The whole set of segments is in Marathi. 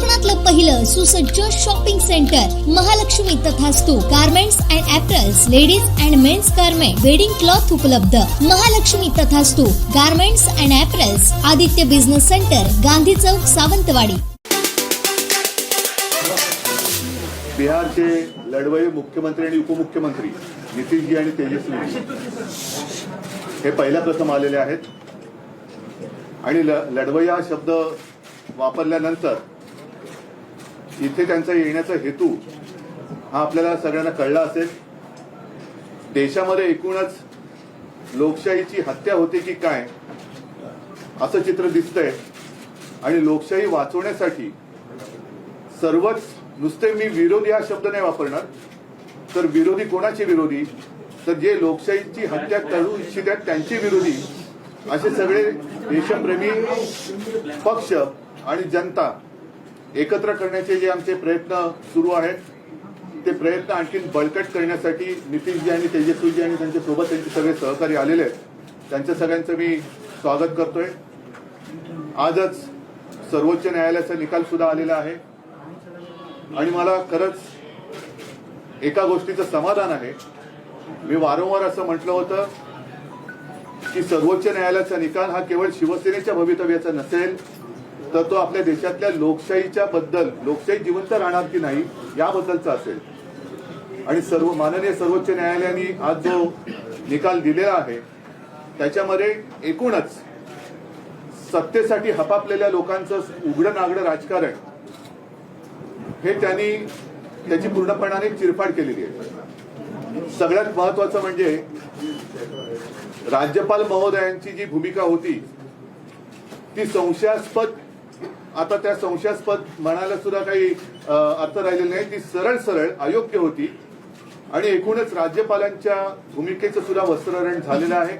कोकणातलं पहिलं सुसज्ज shopping centre Mahalakshmi Tathastu garments and apparels, ladies and men's garment, wedding cloth उपलब्ध. Mahalakshmi Tathastu garments and apparels, Aditya business centre, Gandhi Chowk, Sawantwadi. बिहारचे लढवय्ये मुख्यमंत्री आणि उपमुख्यमंत्री नितीशजी आणि तेजस्वी हे पहिल्या प्रथम आलेले आहेत आणि लढवय्या हा शब्द वापरल्यानंतर इथे त्यांचा येण्याचा हेतू हा आपल्याला सगळ्यांना कळला असेल. देशामध्ये एकूणच लोकशाहीची हत्या होते की काय असं चित्र दिसतंय आणि लोकशाही वाचवण्यासाठी सर्वच, नुसते मी विरोधी हा शब्द नाही वापरणार, तर विरोधी कोणाचे विरोधी, तर जे लोकशाहीची हत्या करू इच्छितात त्यांचे विरोधी, असे सगळे देशप्रेमी पक्ष आणि जनता एकत्र करण्याचे जे आमचे प्रयत्न सुरू आहेत ते प्रयत्न आणखी बळकट करण्यासाठी नितीशजी आणि तेजस्वीजी आणि त्यांच्या सोबत त्यांचे सगळे सहकारी आलेले आहेत. त्यांच्या सगळ्यांचं मी स्वागत करतोय. आजच सर्वोच्च न्यायालयाचा निकाल सुद्धा आलेला आहे आणि मला खरंच एका गोष्टीचं समाधान आहे. मी वारंवार असं म्हटलं होतं की सर्वोच्च न्यायालयाचा निकाल हा केवळ शिवसेनेच्या भवितव्याचा नसेल, तर तो आपल्या देशातल्या लोकशाहीच्या बद्दल, लोकशाही जिवंत राहणार की नाही याबद्दलचा असेल. आणि माननीय सर्वोच्च न्यायालयाने आज जो निकाल दिलेला आहे त्याच्यामध्ये एकूणच सत्तेसाठी हपापलेल्या लोकांचं उघडं नागडं राजकारण हे त्यांनी त्याची पूर्णपणाने चिरफाड केलेली आहे. सगळ्यात महत्वाचं म्हणजे राज्यपाल महोदयांची जी भूमिका होती ती संशयास्पद, आता त्या संशयास्पद म्हणायला सुद्धा काही अर्थ राहिलेला नाही, ती सरळ सरळ अयोग्य होती आणि एकूणच राज्यपालांच्या भूमिकेचं सुद्धा वस्त्रहरण झालेलं आहे.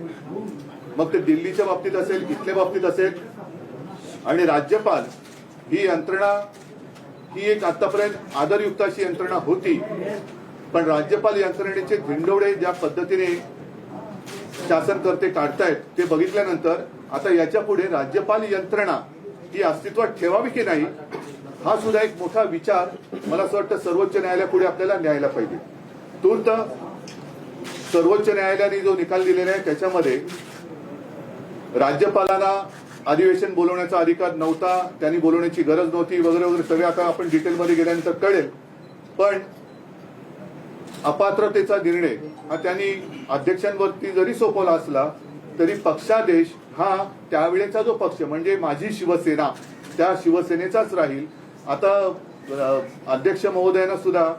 मग ते दिल्लीच्या बाबतीत असेल, इथल्या बाबतीत असेल. आणि राज्यपाल ही यंत्रणा ही एक आतापर्यंत आदरयुक्त अशी यंत्रणा होती, पण राज्यपाल यंत्रणेचे धिंडोळे ज्या पद्धतीने शासनकर्ते काढतायत ते बघितल्यानंतर आता याच्या पुढे राज्यपाल यंत्रणा ही अस्तित्वात ठेवावी की नाही हा सुद्धा एक मोठा विचार मला असं वाटतं सर्वोच्च न्यायालयापुढे आपल्याला न्यायला पाहिजे. तूर्त सर्वोच्च न्यायालयाने जो निकाल दिलेला आहे त्याच्यामध्ये राज्यपालांना अधिवेशन बोलवण्याचा अधिकार नव्हता, त्यांनी बोलवण्याची गरज नव्हती वगैरे वगैरे सगळे आता आपण डिटेलमध्ये गेल्यानंतर कळेल. पण अपात्रतेचा निर्णय हा त्यांनी अध्यक्षांवरती जरी सोपवला असला तरी पक्षादेश हा त्यावेळेचा जो पक्ष म्हणजे माझी शिवसेना त्या शिवसेनेचाच राहील. आता अध्यक्ष महोदयांना सुद्धा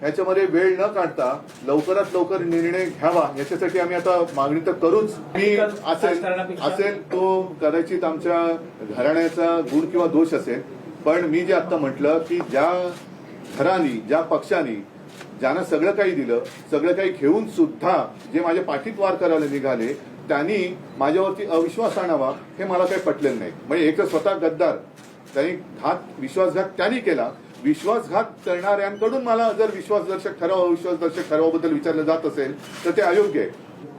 याच्यामध्ये वेळ न काढता लवकरात लवकर निर्णय घ्यावा याच्यासाठी आम्ही आता मागणी तर करूच. मी असेल तो कदाचित आमच्या घराण्याचा गुण किंवा दोष असेल, पण मी जे आता म्हटलं की ज्या घरानी, ज्या पक्षांनी ज्यांना सगळं काही दिलं, सगळं काही घेऊन सुद्धा जे माझ्या पाठीत वार करायला निघाले त्यांनी माझ्यावरती अविश्वास आणावा हे मला काही पटलेलं नाही. म्हणजे एक स्वतः गद्दार, त्यांनी विश्वासघात त्यांनी केला. विश्वासघात करणाऱ्यांकडून मला जर विश्वासदर्शक ठराव, अविश्वासदर्शक ठरावाबद्दल विचारलं जात असेल तर ते अयोग्य आहे.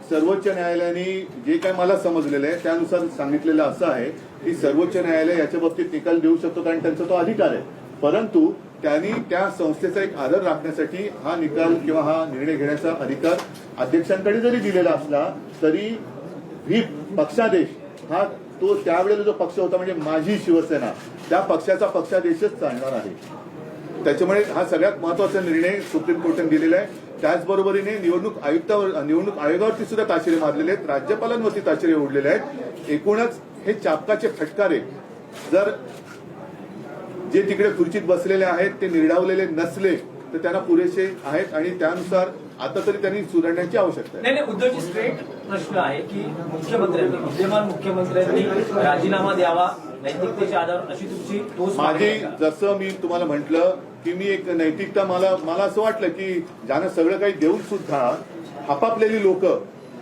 सर्वोच्च न्यायालयाने जे काही मला समजलेलं आहे त्यानुसार सांगितलेलं असं आहे की सर्वोच्च न्यायालय याच्या बाबतीत निकाल देऊ शकतो कारण त्यांचा तो अधिकार आहे, परंतु त्यांनी त्या संस्थेचा एक आदर राखण्यासाठी हा निकाल किंवा हा निर्णय घेण्याचा अधिकार अध्यक्षांकडे जरी दिलेला असला तरी व्हीप पक्षादेश हा तो त्यावेळेला जो पक्ष होता म्हणजे माझी शिवसेना त्या पक्षाचा पक्षादेशच चालणार आहे. त्याच्यामुळे हा सगळ्यात महत्वाचा निर्णय सुप्रीम कोर्टाने दिलेला आहे. त्याचबरोबरीने निवडणूक आयोगावरती सुद्धा ताशेरे मारलेले आहेत, राज्यपालांवरती ताशेरे ओढलेले आहेत. एकूणच हे चापकाचे फटकारे जर जे तिकडे खुर्चीत बसलेले आहेत ते निर्डावलेले नसले तर त्यांना पुरेसे आहेत आणि त्यानुसार आता तरी त्यांनी सुधारण्याची आवश्यकता आहे. नाही, उद्धवजी स्ट्रेट प्रश्न आहे की मुख्यमंत्र्यांनी, विद्यमान मुख्यमंत्र्यांनी राजीनामा द्यावा नैतिकतेच्या आधार अशी तुमची ठोस माझी, जसं मी तुम्हाला म्हटलं की मी एक नैतिकता, मला असं वाटलं की ज्यांना सगळं काही देऊन सुद्धा हपापलेली लोक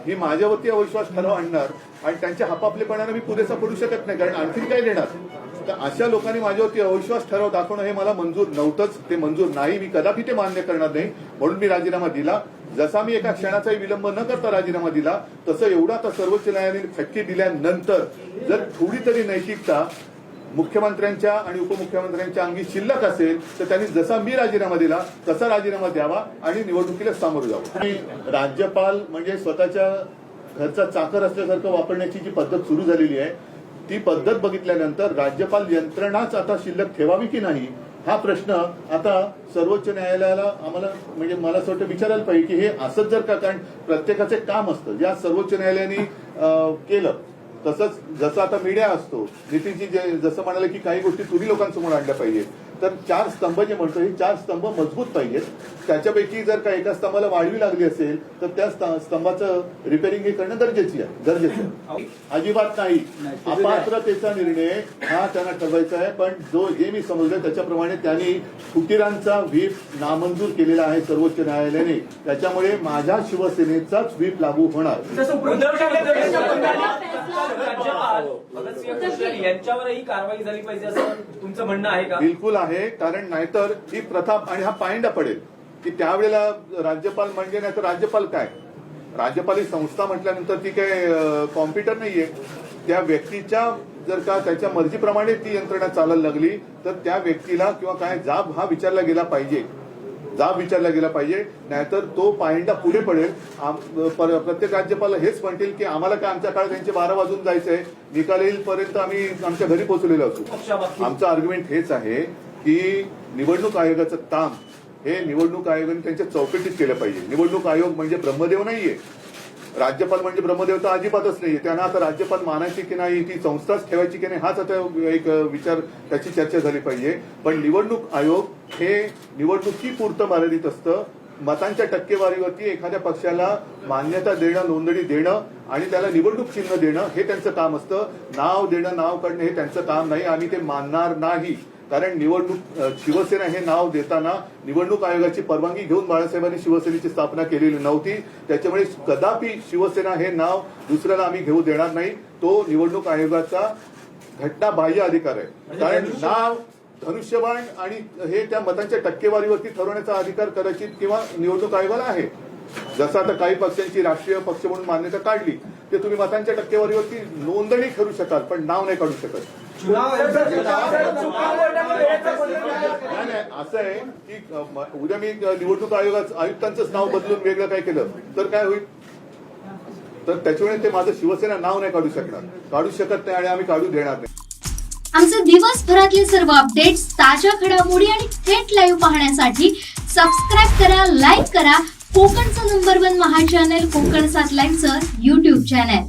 ही माझ्यावरती अविश्वास ठराव आणणार आणि त्यांच्या हपापलेपणाने मी पुरेसा पडू शकत नाही कारण आणखीन काय देणार. तर अशा लोकांनी माझ्यावरती अविश्वास ठराव दाखवणं हे मला मंजूर नव्हतंच, ते मंजूर नाही, मी कदापि ते मान्य करणार नाही. म्हणून मी राजीनामा दिला. जसा मी एका क्षणाचाही विलंब न करता राजीनामा दिला तसं एवढा आता सर्वोच्च न्यायालयाने फटके दिल्यानंतर जर थोडी तरी नैतिकता मुख्यमंत्र्यांच्या आणि उपमुख्यमंत्र्यांच्या अंगी शिल्लक असेल तर त्यांनी जसा मी राजीनामा दिला तसा राजीनामा द्यावा आणि निवडणुकीला सामोरं जावं. आणि राज्यपाल म्हणजे स्वतःच्या घरचा चाकर असल्यासारखं वापरण्याची जी पद्धत सुरू झालेली आहे ती पद्धत बघितल्यानंतर राज्यपाल यंत्रणाच आता शिल्लक ठेवावी की नाही हा प्रश्न आता सर्वोच्च न्यायालयाला आम्हाला म्हणजे मला असं वाटतं विचारायला पाहिजे की हे असंच जर का, कारण प्रत्येकाचे काम असतं ज्या सर्वोच्च न्यायालयाने केलं तसंच जसं आता मीडिया असतो नितीनजी जसं म्हणाले की काही गोष्टी तुम्ही लोकांसमोर आणल्या पाहिजेत तर 4 स्तंभ जे म्हणतो हे 4 स्तंभ मजबूत पाहिजेत. त्याच्यापैकी जर का एका स्तंभाला वाढवी लागली असेल तर त्या स्तंभाचं रिपेअरिंग हे करणं गरजेचं आहे. अजिबात नाही. अपात्रतेचा निर्णय हा त्यांना ठरवायचा आहे पण जे मी समजलं त्याच्याप्रमाणे त्यांनी फुटीरांचा व्हीप नामंजूर केलेला आहे सर्वोच्च न्यायालयाने. त्याच्यामुळे माझ्या शिवसेनेचाच व्हीप लागू होणार. राज्यपाल भगतसिंह कोश्यारी यांच्यावरही कारवाई झाली पाहिजे असं तुमचं म्हणणं आहे का? बिलकुल आहे. कारण नाहीतर ही प्रथा आणि हा पायंडा पडेल की त्यावेळेला राज्यपाल म्हणजे नाही तर राज्यपाल काय, राज्यपाल ही संस्था म्हटल्यानंतर ती काय कॉम्प्युटर नाहीये. त्या व्यक्तीच्या जर का त्याच्या मर्जीप्रमाणे ती यंत्रणा चालायला लागली तर त्या व्यक्तीला किंवा काय जाब हा विचारला गेला पाहिजे, नाहीतर तो पायंडा पुढे पडेल. प्रत्येक राज्यपाल हेच म्हणतील की आम्हाला काय आमच्या काळात त्यांचे 12 वाजून जायचंय, निकाल येईपर्यंत आम्ही आमच्या घरी पोहोचलेलो असू. आमचं आर्ग्युमेंट हेच आहे की निवडणूक आयोगाचं काम हे निवडणूक आयोगाने त्यांच्या चौकटीत केलं पाहिजे. निवडणूक आयोग म्हणजे ब्रह्मदेव नाहीये, राज्यपाल म्हणजे ब्रह्मदेव तर अजिबातच नाहीये. त्यांना आता राज्यपाल मानायची की नाही, ती संस्थाच ठेवायची की नाही हाच आता एक विचार त्याची चर्चा झाली पाहिजे. पण निवडणूक आयोग हे निवडणुकीपुरतं मर्यादित असतं. मतांच्या टक्केवारीवरती एखाद्या पक्षाला मान्यता देणं, नोंदणी देणं आणि त्याला निवडणूक चिन्ह देणं हे त्यांचं काम असतं. नाव देणं, नाव काढणं हे त्यांचं काम नाही. आम्ही ते मानणार नाही. कारण शिवसेना हे नाव देताना निवडणूक आयोगाची परवानगी घेऊन बाळासाहेबांनी शिवसेनेची स्थापना केलेली नव्हती. त्याच्यामुळे कदापि शिवसेना हे नाव दुसऱ्याला आम्ही घेऊ देणार नाही. तो निवडणूक आयोगाचा घटनाबाह्य अधिकार आहे. कारण नाव, धनुष्यबाण आणि हे त्या मतांच्या टक्केवारीवरती ठरवण्याचा अधिकार कदाचित किंवा निवडणूक आयोगाला आहे. जसं आता काही पक्षांची राष्ट्रीय पक्ष म्हणून मान्यता काढली ते तुम्ही मतांच्या टक्केवारीवरती नोंदणी करू शकाल पण नाव नाही काढू शकत. नाही असं आहे की उद्या मी निवडणूक आयुक्तांचंच नाव बदलून वेगळं काय केलं तर काय होईल, तर त्याच्यामुळे ते माझं शिवसेना नाव नाही काढू शकत नाही आणि आम्ही काढू देणार नाही. आमचे दिवसभरातले सर्व अपडेट्स, ताज्या घडामोडी आणि थेट लाईव्ह पाहण्यासाठी सबस्क्राईब करा, लाईक करा कोकणचं नंबर 1 महा चॅनल कोकण 7 लाईव्हचं YouTube चॅनल.